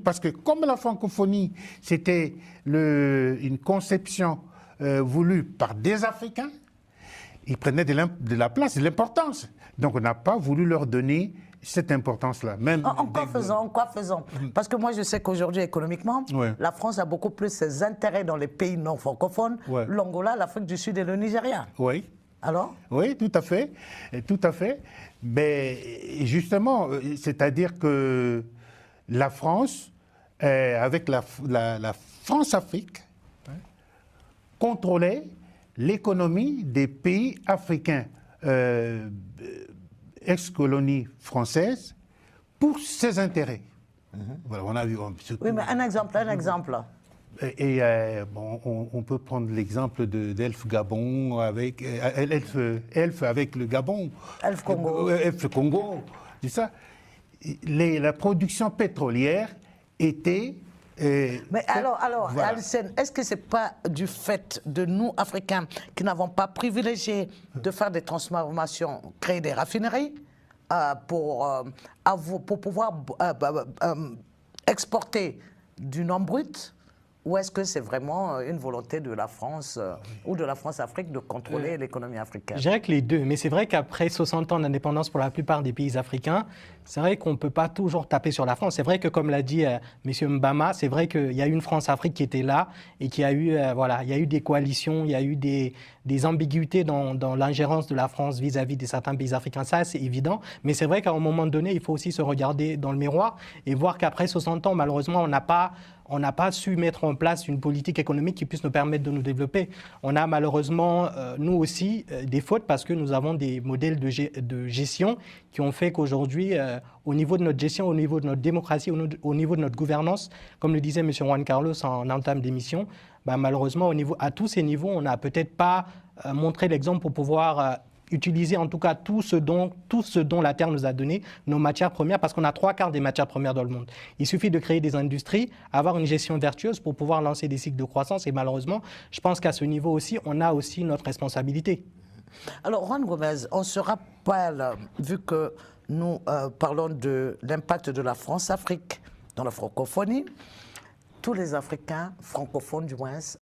Parce que comme la francophonie, c'était une conception voulue par des Africains, ils prenaient de la place, de l'importance. Donc on n'a pas voulu leur donner cette importance-là. En quoi faisant? Parce que moi je sais qu'aujourd'hui économiquement, ouais. la France a beaucoup plus ses intérêts dans les pays non francophones, ouais. L'Angola, l'Afrique du Sud et le Nigeria. Oui. Alors? Oui, tout à fait. Tout à fait. Mais justement, c'est-à-dire que la France, avec la France-Afrique, contrôlait l'économie des pays africains ex-colonies françaises pour ses intérêts. Voilà, on a vu. Oui, mais un exemple. Et bon, on peut prendre l'exemple d'Elf Gabon avec Elf avec le Gabon. Elf Congo. Elf Congo. C'est ça. La production pétrolière était. Mais alors voilà. Alcène, est-ce que ce n'est pas du fait de nous, Africains, qui n'avons pas privilégié de faire des transformations, créer des raffineries pour pouvoir exporter du non brut? Ou est-ce que c'est vraiment une volonté de la France ou de la France-Afrique de contrôler l'économie africaine? Je dirais que les deux, mais c'est vrai qu'après 60 ans d'indépendance pour la plupart des pays africains, c'est vrai qu'on ne peut pas toujours taper sur la France. C'est vrai que, comme l'a dit M. Mbama, c'est vrai qu'il y a eu une France-Afrique qui était là et qu'il y a eu, voilà, il y a eu des coalitions, il y a eu des ambiguïtés dans l'ingérence de la France vis-à-vis de certains pays africains. Ça, c'est évident. Mais c'est vrai qu'à un moment donné, il faut aussi se regarder dans le miroir et voir qu'après 60 ans, malheureusement, on n'a pas su mettre en place une politique économique qui puisse nous permettre de nous développer. On a malheureusement, nous aussi, des fautes parce que nous avons des modèles de gestion qui ont fait qu'aujourd'hui, au niveau de notre gestion, au niveau de notre démocratie, au niveau de notre gouvernance, comme le disait M. Juan Carlos en entame d'émission, malheureusement, à tous ces niveaux, on n'a peut-être pas montré l'exemple pour pouvoir utiliser en tout cas tout ce dont la Terre nous a donné, nos matières premières, parce qu'on a 3/4 des matières premières dans le monde. Il suffit de créer des industries, avoir une gestion vertueuse pour pouvoir lancer des cycles de croissance et malheureusement, je pense qu'à ce niveau aussi, on a aussi notre responsabilité. Alors, Juan Gomez, on se rappelle, vu que nous parlons de l'impact de la France-Afrique dans la francophonie, tous les Africains francophones du moins